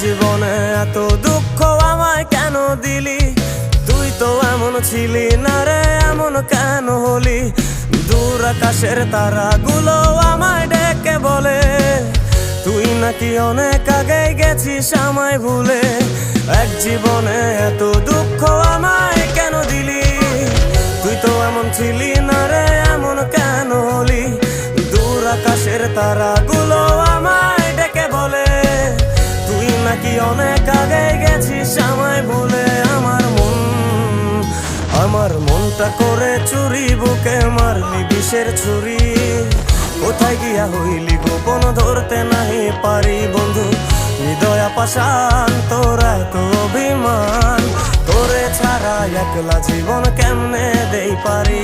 জীবনে এত দুঃখ আমায় কেন দিলি? তুই তো এমন ছিলি না রে, এমন কেন হলি? দূর আকাশের তারাগুলো আমায় ডেকে বলে তুই নাকি অনেক আগে গেছিস আমায় ভুলে। এক জীবনে এত দুঃখ আমায় কেন দিলি? তুই তো এমন ছিলি না রে, এমন কেন হলি? দূর আকাশের তারাগুলো আমায় ডেকে বলে তুই নাকি অনেক আগে গেছিস আমায় ভুলে। আমার মনটা করে চুরি, বুকে মারলি বিষের ছুরি। কোথায় গিয়া হইলি গোপন, ধরতে নাহি পারি বন্ধু। হৃদয় পাষাণ তোর এত অভিমান, তোরে ছাড়া একলা জীবন কেমনে দেই পারি?